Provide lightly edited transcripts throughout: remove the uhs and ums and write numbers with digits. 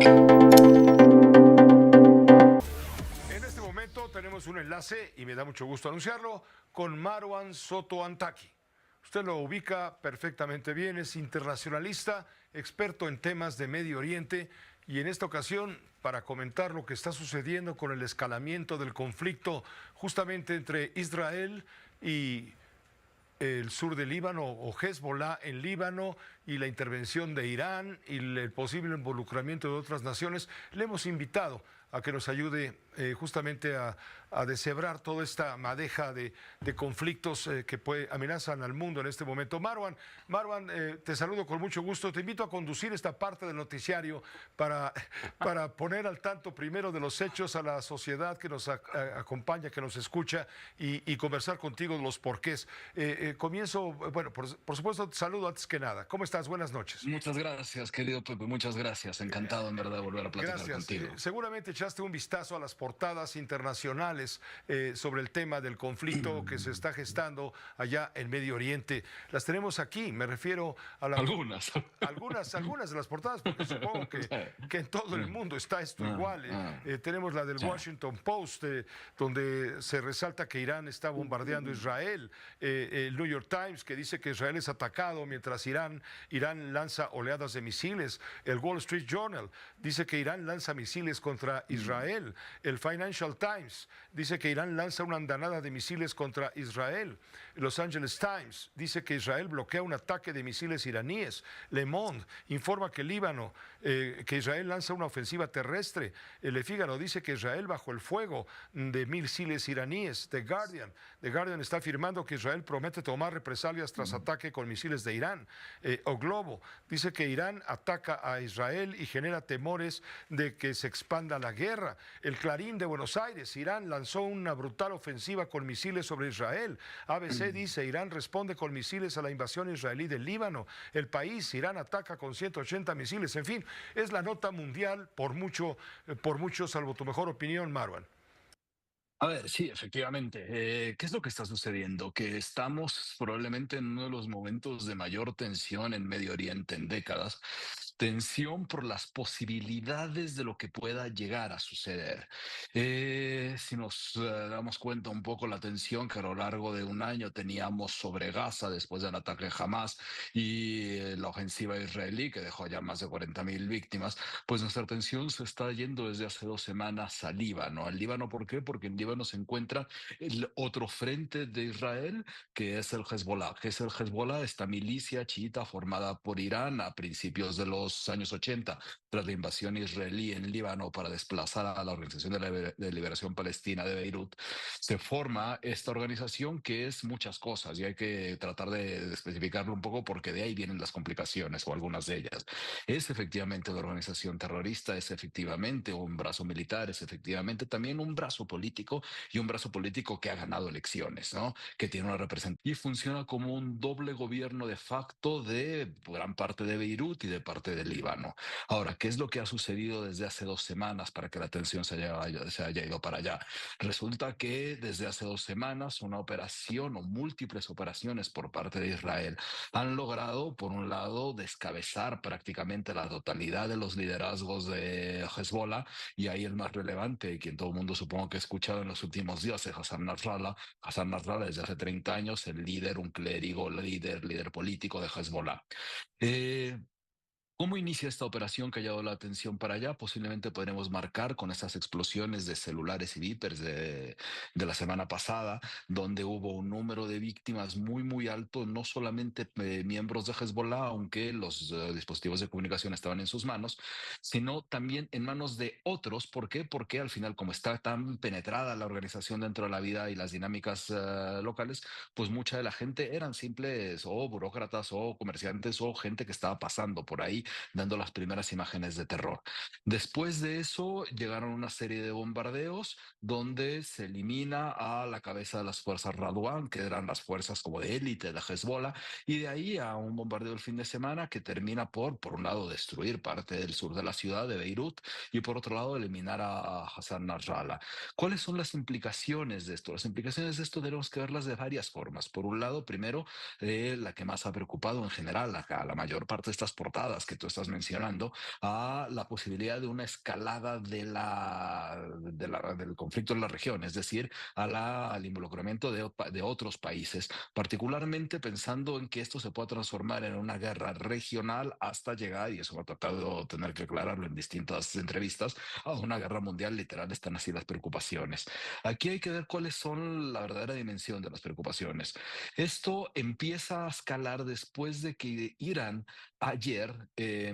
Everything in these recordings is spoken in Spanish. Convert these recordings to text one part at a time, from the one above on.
En este momento tenemos un enlace, y me da mucho gusto anunciarlo, con Marwan Soto Antaki. Usted lo ubica perfectamente bien, es internacionalista, experto en temas de Medio Oriente, y en esta ocasión, para comentar lo que está sucediendo con el escalamiento del conflicto justamente entre Israel y el sur del Líbano o Hezbollah en Líbano y la intervención de Irán y el posible involucramiento de otras naciones, le hemos invitado a que nos ayude justamente a deshebrar toda esta madeja de conflictos que amenazan al mundo en este momento. Marwan, te saludo con mucho gusto. Te invito a conducir esta parte del noticiario para poner al tanto primero de los hechos a la sociedad que nos acompaña, que nos escucha y conversar contigo de los porqués. Comienzo, bueno, por supuesto, te saludo antes que nada. ¿Cómo estás? Buenas noches. Muchas gracias, querido Pepe, muchas gracias. Encantado en verdad de volver a platicar Gracias. contigo. Seguramente echaste un vistazo a las portadas internacionales sobre el tema del conflicto que se está gestando allá en Medio Oriente. Las tenemos aquí, me refiero a Algunas. algunas de las portadas, porque supongo que en todo el mundo está esto Ah, igual. ah, Tenemos la del sí. Washington Post, donde se resalta que Irán está bombardeando Israel. El New York Times, que dice que Israel es atacado mientras Irán lanza oleadas de misiles. El Wall Street Journal dice que Irán lanza misiles contra Israel. El Financial Times dice que Irán lanza una andanada de misiles contra Israel. Los Angeles Times dice que Israel bloquea un ataque de misiles iraníes. Le Monde informa que que Israel lanza una ofensiva terrestre. Le Figaro dice que Israel bajo el fuego de misiles iraníes. The Guardian está afirmando que Israel promete tomar represalias tras ataque con misiles de Irán. O Globo dice que Irán ataca a Israel y genera temores de que se expanda la guerra. El Clarín de Buenos Aires, Irán lanzó una brutal ofensiva con misiles sobre Israel. ABC dice, Irán responde con misiles a la invasión israelí del Líbano. El País, Irán ataca con 180 misiles. En fin, es la nota mundial por mucho, salvo tu mejor opinión, Marwan. A ver, sí, efectivamente. ¿Qué es lo que está sucediendo? Que estamos probablemente en uno de los momentos de mayor tensión en Medio Oriente en décadas. Tensión por las posibilidades de lo que pueda llegar a suceder. Si nos damos cuenta un poco la tensión que a lo largo de un año teníamos sobre Gaza después del ataque de Hamas y la ofensiva israelí que dejó ya más de 40.000 víctimas, pues nuestra atención se está yendo desde hace 2 semanas al Líbano. ¿Al Líbano por qué? Porque en Líbano se encuentra el otro frente de Israel, que es el Hezbollah. ¿Qué es el Hezbollah? Esta milicia chiita formada por Irán a principios de los años 80, tras la invasión israelí en Líbano para desplazar a la Organización de Liberación Palestina de Beirut. Se forma esta organización que es muchas cosas y hay que tratar de especificarlo un poco porque de ahí vienen las complicaciones o algunas de ellas. Es efectivamente una organización terrorista, es efectivamente un brazo militar, es efectivamente también un brazo político y un brazo político que ha ganado elecciones, ¿no? Que tiene una representación y funciona como un doble gobierno de facto de gran parte de Beirut y de parte del Líbano. Ahora, ¿qué es lo que ha sucedido desde hace 2 semanas para que la tensión se haya ido para allá? Resulta que desde hace 2 semanas una operación o múltiples operaciones por parte de Israel han logrado, por un lado, descabezar prácticamente la totalidad de los liderazgos de Hezbollah, y ahí el más relevante, quien todo el mundo supongo que ha escuchado en los últimos días, es Hassan Nasrallah. Hassan Nasrallah desde hace 30 años, el líder, un clérigo, líder político de Hezbollah. Eh, ¿Cómo inicia esta operación que ha llamado la atención para allá? Posiblemente podremos marcar con esas explosiones de celulares y vipers de la semana pasada, donde hubo un número de víctimas muy, muy alto, no solamente miembros de Hezbollah, aunque los dispositivos de comunicación estaban en sus manos, sino también en manos de otros. ¿Por qué? Porque al final, como está tan penetrada la organización dentro de la vida y las dinámicas locales, pues mucha de la gente eran simples o burócratas o comerciantes o gente que estaba pasando por ahí dando las primeras imágenes de terror. Después de eso llegaron una serie de bombardeos donde se elimina a la cabeza de las fuerzas Radwan, que eran las fuerzas como de élite de Hezbollah, y de ahí a un bombardeo el fin de semana que termina por un lado, destruir parte del sur de la ciudad de Beirut y por otro lado, eliminar a Hassan Nasrallah. ¿Cuáles son las implicaciones de esto? Las implicaciones de esto tenemos que verlas de varias formas. Por un lado, primero, la que más ha preocupado en general a la mayor parte de estas portadas, que tú estás mencionando, a la posibilidad de una escalada del conflicto en la región, es decir, al involucramiento de otros países, particularmente pensando en que esto se pueda transformar en una guerra regional hasta llegar, y eso me ha tocado tener que aclararlo en distintas entrevistas, a una guerra mundial literal. Están así las preocupaciones. Aquí hay que ver cuáles son la verdadera dimensión de las preocupaciones. Esto empieza a escalar después de que Irán ayer,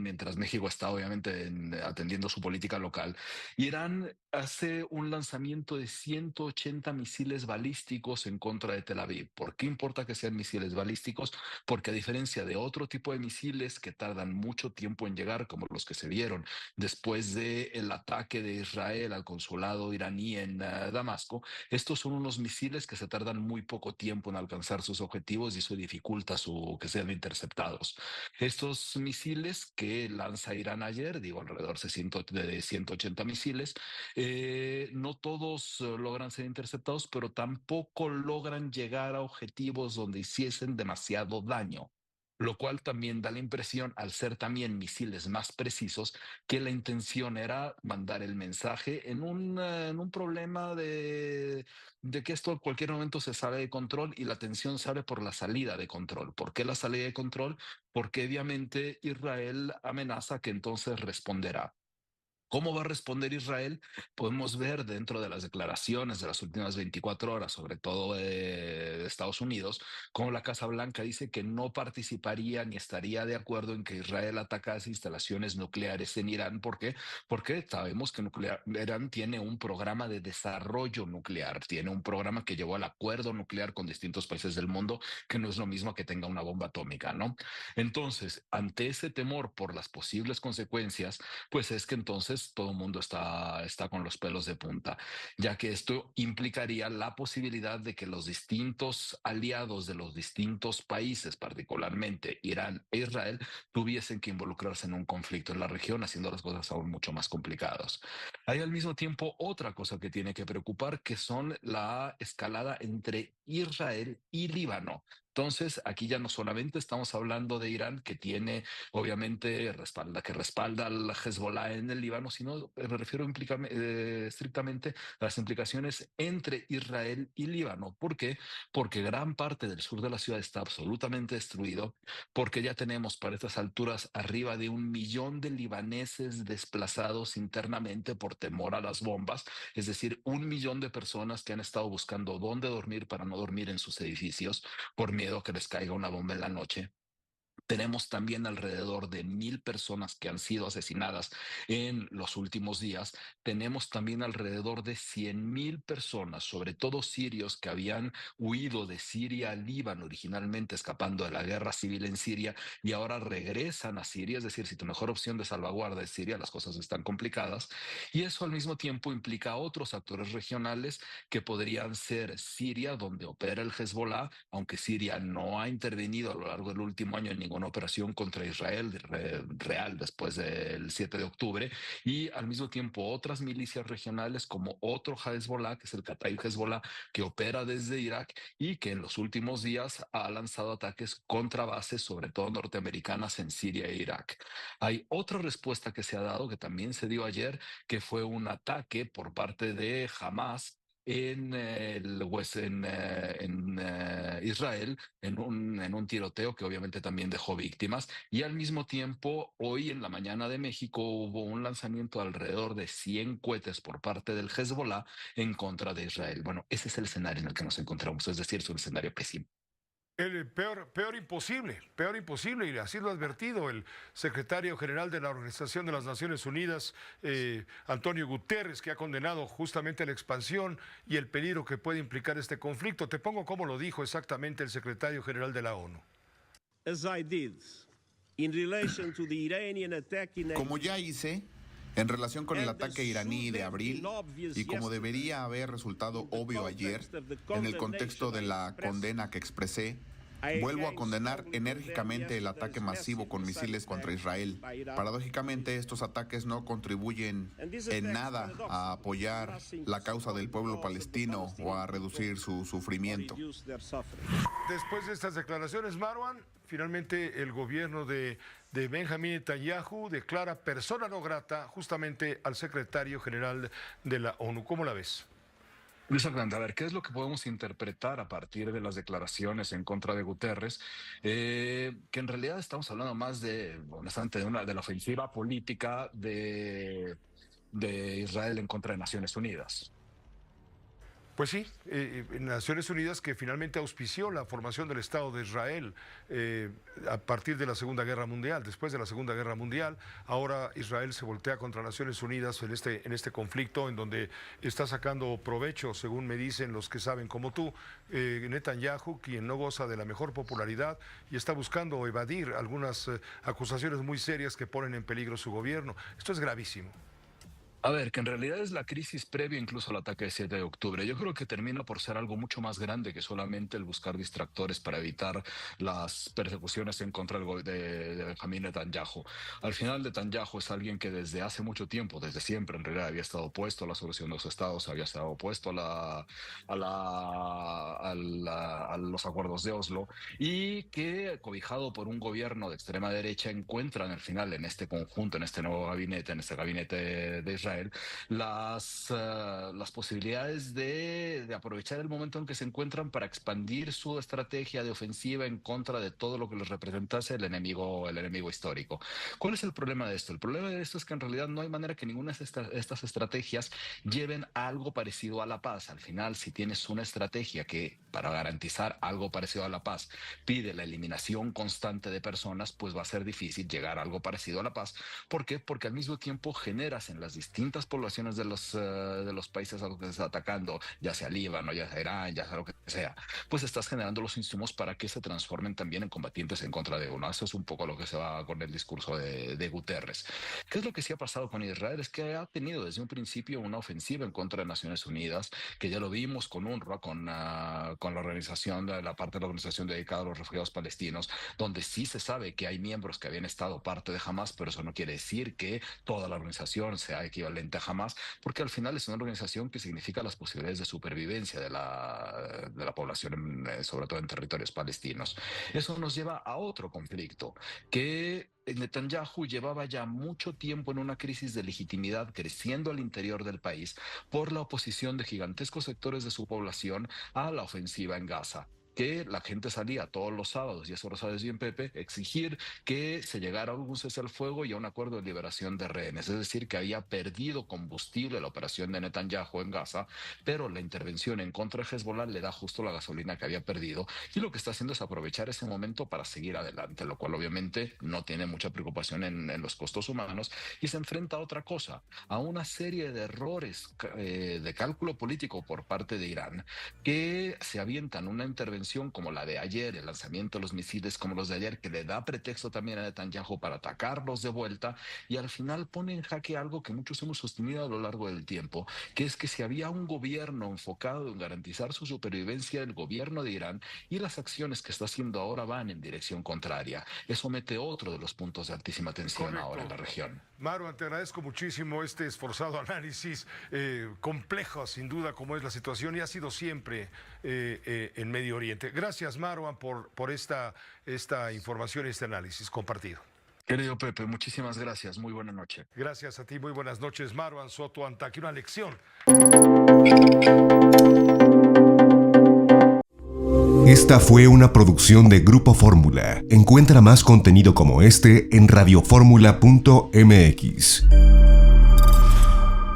mientras México está obviamente atendiendo su política local, Irán hace un lanzamiento de 180 misiles balísticos en contra de Tel Aviv. ¿Por qué importa que sean misiles balísticos? Porque a diferencia de otro tipo de misiles que tardan mucho tiempo en llegar, como los que se vieron después del ataque de Israel al consulado iraní en Damasco, estos son unos misiles que se tardan muy poco tiempo en alcanzar sus objetivos y eso dificulta que sean interceptados. Estos misiles que lanza Irán ayer, digo alrededor de 180 misiles, no todos logran ser interceptados, pero tampoco logran llegar a objetivos donde hiciesen demasiado daño. Lo cual también da la impresión, al ser también misiles más precisos, que la intención era mandar el mensaje en un problema de que esto en cualquier momento se sale de control y la tensión sale por la salida de control. ¿Por qué la salida de control? Porque obviamente Israel amenaza que entonces responderá. ¿Cómo va a responder Israel? Podemos ver dentro de las declaraciones de las últimas 24 horas, sobre todo de Estados Unidos, cómo la Casa Blanca dice que no participaría ni estaría de acuerdo en que Israel atacase instalaciones nucleares en Irán. ¿Por qué? Porque sabemos que Irán tiene un programa de desarrollo nuclear, tiene un programa que llevó al acuerdo nuclear con distintos países del mundo, que no es lo mismo que tenga una bomba atómica, ¿no? Entonces, ante ese temor por las posibles consecuencias, pues es que entonces todo el mundo está con los pelos de punta, ya que esto implicaría la posibilidad de que los distintos aliados de los distintos países, particularmente Irán e Israel, tuviesen que involucrarse en un conflicto en la región, haciendo las cosas aún mucho más complicadas. Hay al mismo tiempo otra cosa que tiene que preocupar, que son la escalada entre Israel y Líbano. Entonces, aquí ya no solamente estamos hablando de Irán, que tiene obviamente que respalda al Hezbollah en el Líbano, sino me refiero estrictamente a las implicaciones entre Israel y Líbano. ¿Por qué? Porque gran parte del sur de la ciudad está absolutamente destruido, porque ya tenemos para estas alturas arriba de 1 millón de libaneses desplazados internamente por temor a las bombas, es decir, 1 millón de personas que han estado buscando dónde dormir para no dormir en sus edificios por miedo a que les caiga una bomba en la noche. Tenemos también alrededor de 1,000 personas que han sido asesinadas en los últimos días. Tenemos también alrededor de 100,000 personas, sobre todo sirios, que habían huido de Siria a Líbano originalmente, escapando de la guerra civil en Siria, y ahora regresan a Siria. Es decir, si tu mejor opción de salvaguarda es Siria, las cosas están complicadas. Y eso al mismo tiempo implica otros actores regionales que podrían ser Siria, donde opera el Hezbollah, aunque Siria no ha intervenido a lo largo del último año en ningún una operación contra Israel real después del 7 de octubre, y al mismo tiempo otras milicias regionales como otro Hezbollah, que es el Kataib Hezbollah, que opera desde Irak y que en los últimos días ha lanzado ataques contra bases, sobre todo norteamericanas, en Siria e Irak. Hay otra respuesta que se ha dado, que también se dio ayer, que fue un ataque por parte de Hamas en Israel, en un tiroteo que obviamente también dejó víctimas. Y al mismo tiempo, hoy en la mañana de México hubo un lanzamiento de alrededor de 100 cohetes por parte del Hezbollah en contra de Israel. Bueno, ese es el escenario en el que nos encontramos, es decir, es un escenario pésimo. El peor imposible, y así lo ha advertido el secretario general de la Organización de las Naciones Unidas, Antonio Guterres, que ha condenado justamente la expansión y el peligro que puede implicar este conflicto. Te pongo cómo lo dijo exactamente el secretario general de la ONU. Como ya hice en relación con el ataque iraní de abril, y como debería haber resultado obvio ayer, en el contexto de la condena que expresé, vuelvo a condenar enérgicamente el ataque masivo con misiles contra Israel. Paradójicamente, estos ataques no contribuyen en nada a apoyar la causa del pueblo palestino o a reducir su sufrimiento. Después de estas declaraciones, Marwan, finalmente el gobierno de de Benjamín Netanyahu declara persona no grata justamente al secretario general de la ONU. ¿Cómo la ves? Exactamente. A ver, ¿qué es lo que podemos interpretar a partir de las declaraciones en contra de Guterres? Que en realidad estamos hablando más de, honestamente, de la ofensiva política de Israel en contra de Naciones Unidas. Pues sí, Naciones Unidas que finalmente auspició la formación del Estado de Israel a partir de la Segunda Guerra Mundial. Después de la Segunda Guerra Mundial, ahora Israel se voltea contra Naciones Unidas en este conflicto en donde está sacando provecho, según me dicen los que saben como tú, Netanyahu, quien no goza de la mejor popularidad y está buscando evadir algunas acusaciones muy serias que ponen en peligro su gobierno. Esto es gravísimo. A ver, que en realidad es la crisis previa incluso al ataque del 7 de octubre. Yo creo que termina por ser algo mucho más grande que solamente el buscar distractores para evitar las persecuciones en contra de Benjamín Netanyahu. Al final, Netanyahu es alguien que desde hace mucho tiempo, desde siempre en realidad, había estado opuesto a la solución de los estados, había estado opuesto a los acuerdos de Oslo y que, cobijado por un gobierno de extrema derecha, encuentran al final en este conjunto, en este nuevo gabinete, en este gabinete de Israel, las posibilidades de aprovechar el momento en que se encuentran para expandir su estrategia de ofensiva en contra de todo lo que les representase el enemigo histórico. ¿Cuál es el problema de esto? El problema de esto es que en realidad no hay manera que ninguna de estas estrategias lleven a algo parecido a la paz. Al final, si tienes una estrategia que para garantizar algo parecido a la paz pide la eliminación constante de personas, pues va a ser difícil llegar a algo parecido a la paz. ¿Por qué? Porque al mismo tiempo generas en las distintas poblaciones de los países a los que se está atacando, ya sea Líbano, ya sea Irán, ya sea lo que sea, pues estás generando los insumos para que se transformen también en combatientes en contra de uno. Eso es un poco lo que se va con el discurso de Guterres. ¿Qué es lo que sí ha pasado con Israel? Es que ha tenido desde un principio una ofensiva en contra de Naciones Unidas, que ya lo vimos con UNRWA, con la organización, la parte de la organización dedicada a los refugiados palestinos, donde sí se sabe que hay miembros que habían estado parte de Hamas, pero eso no quiere decir que toda la organización sea equivalente a Hamas, porque al final es una organización que significa las posibilidades de supervivencia de la población, sobre todo en territorios palestinos. Eso nos lleva a otro conflicto, que Netanyahu llevaba ya mucho tiempo en una crisis de legitimidad creciendo al interior del país por la oposición de gigantescos sectores de su población a la ofensiva en Gaza, que la gente salía todos los sábados, y eso lo sabes bien, Pepe, exigir que se llegara a un cese al fuego y a un acuerdo de liberación de rehenes. Es decir, que había perdido combustible la operación de Netanyahu en Gaza, pero la intervención en contra de Hezbollah le da justo la gasolina que había perdido, y lo que está haciendo es aprovechar ese momento para seguir adelante, lo cual obviamente no tiene mucha preocupación en los costos humanos, y se enfrenta a otra cosa, a una serie de errores de cálculo político por parte de Irán, que se avientan una intervención como la de ayer, el lanzamiento de los misiles como los de ayer, que le da pretexto también a Netanyahu para atacarlos de vuelta, y al final pone en jaque algo que muchos hemos sostenido a lo largo del tiempo, que es que si había un gobierno enfocado en garantizar su supervivencia, el gobierno de Irán, y las acciones que está haciendo ahora van en dirección contraria. Eso mete otro de los puntos de altísima tensión. Correcto. Ahora en la región. Marwan, te agradezco muchísimo este esforzado análisis, complejo sin duda como es la situación y ha sido siempre en Medio Oriente. Gracias, Marwan, por esta información y este análisis compartido. Querido Pepe, muchísimas gracias. Muy buena noche. Gracias a ti, muy buenas noches, Marwan Soto Antaki. Una lección. Esta fue una producción de Grupo Fórmula. Encuentra más contenido como este en radioformula.mx.